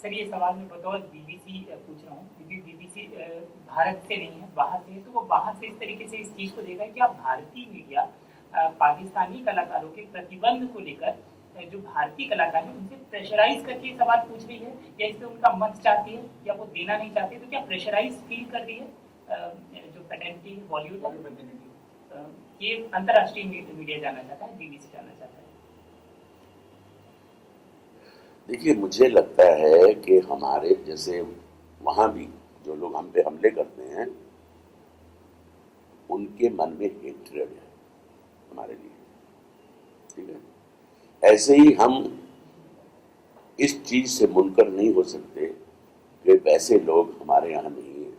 سر یہ سوال میں بطور BBC پوچھ رہا ہوں، کیونکہ BBC بھارت سے نہیں ہے، باہر سے ہے، تو وہ باہر سے اس طریقے سے اس چیز کو دیکھا ہے کہ آپ بھارتی میڈیا پاکستانی کلاکاروں کے پرتیبندھ کو لے کر جو بھارتی کلاکار ہیں ان سے پریشرائز کر کے سوال پوچھ رہی ہے، یا اس پہ ان کا مت چاہتی ہے، یا وہ دینا نہیں چاہتے، تو کیا پریشرائز فیل کر رہی ہے جو پیٹنٹی بالی ووڈ یہ انترراشٹریہ میڈیا جانا چاہتا ہے، BBC جانا چاہتا ہے؟ دیکھیے مجھے لگتا ہے کہ ہمارے جیسے وہاں بھی جو لوگ ہم پہ حملے کرتے ہیں ان کے من میں ہیٹریڈ ہے ہمارے لیے، ٹھیک ہے. ایسے ہی ہم اس چیز سے منکر نہیں ہو سکتے کہ ویسے لوگ ہمارے یہاں نہیں ہیں.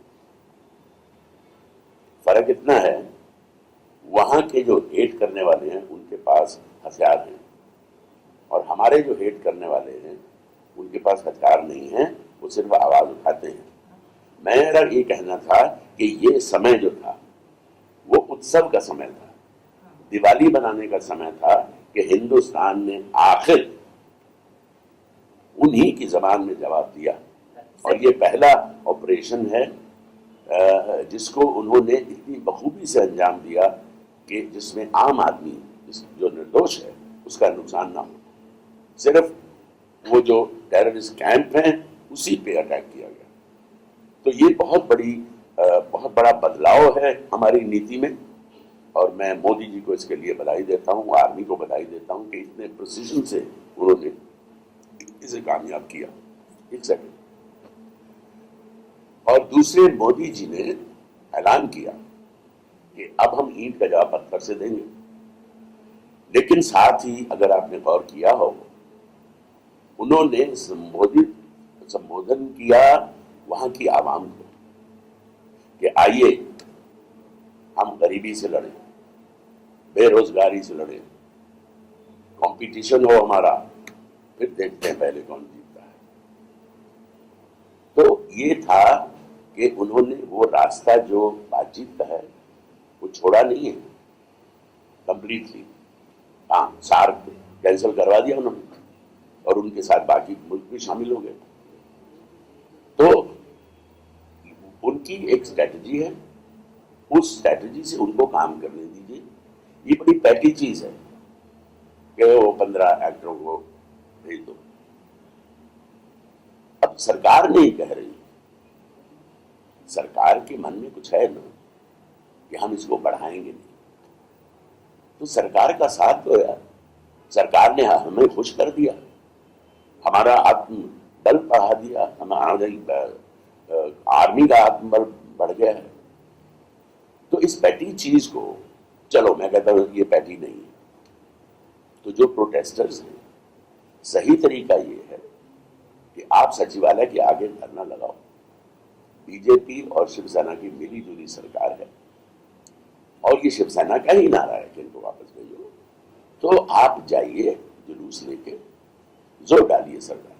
فرق اتنا ہے وہاں کے جو ہیٹ کرنے والے ہیں ان کے پاس ہتھیار ہیں، اور ہمارے جو ہیٹ کرنے والے ہیں ان کے پاس ہتھیار نہیں ہیں، وہ صرف آواز اٹھاتے ہیں. میرا یہ کہنا تھا کہ یہ سمے جو تھا وہ اتسو کا سمے تھا، دیوالی بنانے کا سمے تھا کہ ہندوستان نے آخر انہی کی زبان میں جواب دیا. اور یہ پہلا آپریشن ہے جس کو انہوں نے اتنی بخوبی سے انجام دیا کہ جس میں عام آدمی جو نردوش ہے اس کا نقصان نہ ہو. صرف وہ جو ٹیررسٹ کیمپ ہیں اسی پہ اٹیک کیا گیا. تو یہ بہت بڑا بدلاؤ ہے ہماری نیتی میں، اور میں مودی جی کو اس کے لیے بدائی دیتا ہوں، آرمی کو بدائی دیتا ہوں کہ اتنے پریسیژن سے انہوں نے اسے کامیاب کیا. ایک سیکنڈ. اور دوسرے مودی جی نے اعلان کیا کہ اب ہم اینٹ کا جواب پتھر سے دیں گے، لیکن ساتھ ہی اگر آپ نے غور کیا ہو انہوں نے سمبودھن کیا وہاں کی عوام کو کہ آئیے ہم غریبی سے لڑیں، بے روزگاری سے لڑیں، کمپٹیشن ہو ہمارا، پھر دیکھتے ہیں پہلے کون جیتتا ہے. تو یہ تھا کہ انہوں نے وہ راستہ جو بات چیت کا ہے وہ چھوڑا نہیں ہے کمپلیٹلی. ہاں سارک کینسل کروا دیا انہوں نے اور ان کے ساتھ باقی ملک بھی شامل ہو گئے. تو ان کی ایک اسٹریٹجی ہے، اس اسٹریٹجی سے ان کو کام کرنے دیجیے. یہ بڑی پیٹی چیز ہے کہ وہ 15 ایکٹروں کو بھیج دو. اب سرکار نہیں کہہ رہی، سرکار کے من میں کچھ ہے نا کہ ہم اس کو بڑھائیں گے نہیں. تو سرکار کا ساتھ تو ہے، سرکار نے ہمیں خوش کر دیا، ہمارا آتم بل بڑھا دیا، ہمارا آرمی کا آتم بل بڑھ گیا ہے. تو اس پیٹی چیز کو چلو میں کہتا ہوں یہ پیٹی نہیں ہے. تو جو پروٹیسٹرز ہیں صحیح طریقہ یہ ہے کہ آپ سچیوالیہ کے آگے دھرنا لگاؤ. بی جے پی اور شیو سینا کی ملی جلی سرکار ہے اور یہ شیو سینا کا ہی نعرہ ہے کہ ان کو واپس بھیجو. تو آپ جائیے جلوس لے کے زور ڈالیے سرکار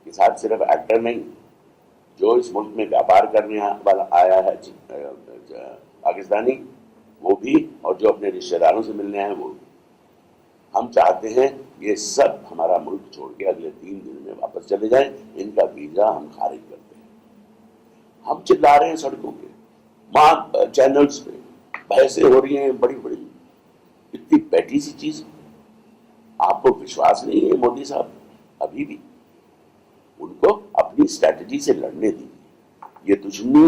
کے ساتھ. صرف ایکٹر نہیں، جو اس ملک میں ویاپار کرنے والا آیا ہے پاکستانی وہ بھی، اور جو اپنے رشتہ داروں سے ملنے آئے وہ بھی. ہم چاہتے ہیں یہ سب ہمارا ملک چھوڑ کے اگلے 3 دن میں واپس چلے جائیں. ان کا ویزا ہم خارج کرتے ہیں. ہم چلا رہے ہیں سڑکوں پہ، وہاں چینلز پہ بحثیں ہو رہی ہیں بڑی بڑی، اتنی پیٹی سی چیز. آپ کو وشواس نہیں ہے مودی صاحب؟ ابھی بھی ان کو اپنی اسٹریٹجی سے لڑنے دیجیے. یہ دشمنی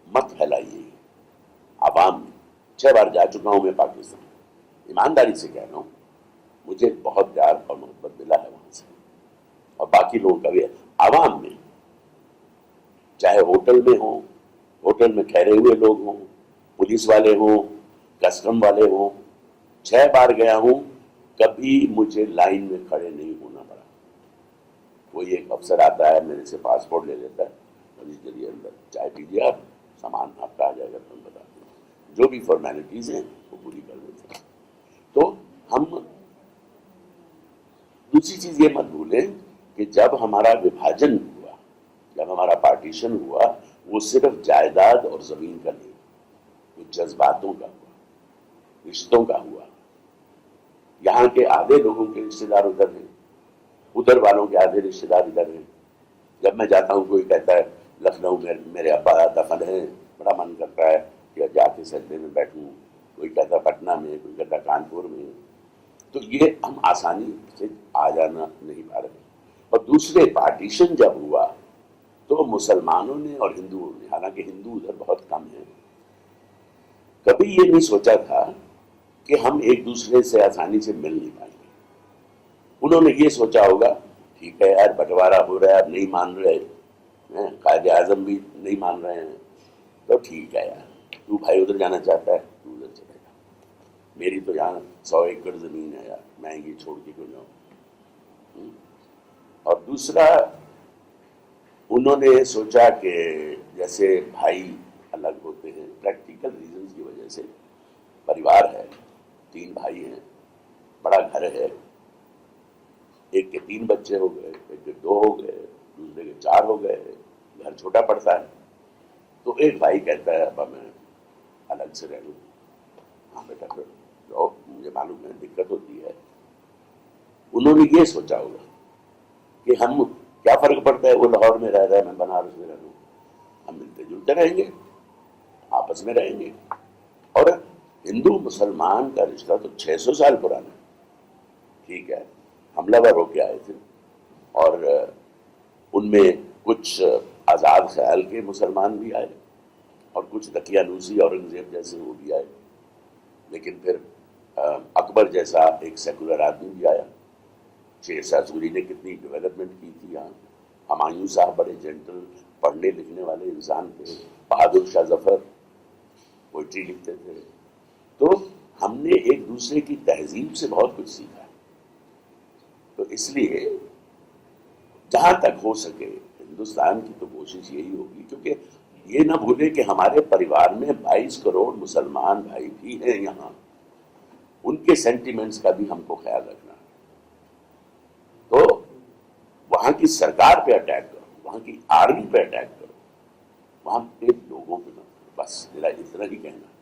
مت پھیلائیے عوام میں. 6 بار جا چکا ہوں میں پاکستان، ایمانداری سے کہہ رہا ہوں مجھے بہت پیار اور محبت ملا ہے وہاں سے، اور باقی لوگوں کا بھی ہے. عوام میں چاہے ہوٹل میں ہوں، ہوٹل میں ٹھہرے ہوئے لوگ ہوں، پولیس والے ہوں، کسٹم والے ہوں، 6 بار گیا ہوں، کبھی مجھے لائن میں کھڑے نہیں ہونا پڑا. کوئی ایک افسر آتا ہے میرے سے پاسپورٹ لے لیتا ہے اور چلیے اندر چائے پیجیے، آپ سامان آپ کا آ جائے گا تم بتا دیں. جو بھی فارمیلٹیز ہیں وہ پوری کر دیتے ہیں. تو ہم دوسری چیز یہ مت بھولیں کہ جب ہمارا وبھاجن ہوا، جب ہمارا پارٹیشن ہوا، وہ صرف جائیداد اور زمین کا نہیں، وہ جذباتوں کا ہوا، رشتوں کا ہوا. یہاں کے آدھے لوگوں کے رشتے دار ادھر ہیں، ادھر والوں کے آدھے رشتے دار ادھر ہیں. جب میں جاتا ہوں کوئی کہتا ہے لکھنؤ میں میرے ابا دفن ہیں، بڑا من کرتا ہے کہ جا کے سجدے میں بیٹھوں، کوئی کہتا پٹنہ میں، کوئی کہتا کانپور میں، تو یہ ہم آسانی سے آ جانا نہیں پا رہے. اور دوسرے پارٹیشن جب ہوا تو مسلمانوں نے اور ہندوؤں نے، حالانکہ ہندو ادھر بہت کم ہیں، کبھی یہ نہیں سوچا تھا کہ ہم ایک دوسرے سے آسانی سے مل نہیں پائیں گے. انہوں نے یہ سوچا ہوگا ٹھیک ہے یار بٹوارا ہو رہا ہے، اب نہیں مان رہے، قائد اعظم بھی نہیں مان رہے ہیں، تو ٹھیک ہے یار تو بھائی ادھر جانا چاہتا ہے تو ادھر چلے جا، میری تو یہاں 100 ایکڑ زمین ہے یار، میں یہ چھوڑ کے کیوں جاؤں. اور دوسرا انہوں نے سوچا کہ جیسے بھائی الگ ہوتے ہیں پریکٹیکل ریزنز کی وجہ سے، پریوار ہے، 3 بھائی ہیں، بڑا گھر ہے، ایک کے 3 بچے ہو گئے، ایک کے 2 ہو گئے، دوسرے کے 4 ہو گئے، گھر چھوٹا پڑتا ہے، تو ایک بھائی کہتا ہے ابا میں الگ سے رہ لوں. ہاں بیٹا پھر رہو، مجھے معلوم ہے دقت ہوتی ہے. انہوں نے یہ سوچا ہوگا کہ ہم کیا فرق پڑتا ہے، وہ لاہور میں رہ رہا ہے میں بنارس میں رہ لوں، ہم ملتے جلتے رہیں گے، آپس میں رہیں گے. اور ہندو مسلمان کا رشتہ تو 600 سال پرانا ہے. ٹھیک ہے حملہ ور ہو کے آئے تھے اور ان میں کچھ آزاد خیال کے مسلمان بھی آئے اور کچھ دقیانوسی اورنگزیب جیسے وہ بھی آئے، لیکن پھر اکبر جیسا ایک سیکولر آدمی بھی آیا. شیرشاہ سوری نے کتنی ڈیولپمنٹ کی تھی یہاں. ہمایوں صاحب بڑے جنٹل پڑھنے لکھنے والے انسان تھے. بہادر شاہ ظفر پوئٹری لکھتے تھے. تو ہم نے ایک دوسرے کی تہذیب سے بہت کچھ سیکھا. تو اس لیے جہاں تک ہو سکے ہندوستان کی تو کوشش یہی ہوگی، کیونکہ یہ نہ بھولے کہ ہمارے پریوار میں 22 کروڑ مسلمان بھائی بھی ہیں یہاں، ان کے سینٹیمنٹس کا بھی ہم کو خیال رکھنا ہے. تو وہاں کی سرکار پہ اٹیک کرو، وہاں کی آرمی پہ اٹیک کرو، وہاں کے لوگوں پہ نہ کرو. بس میرا اتنا ہی کہنا ہے.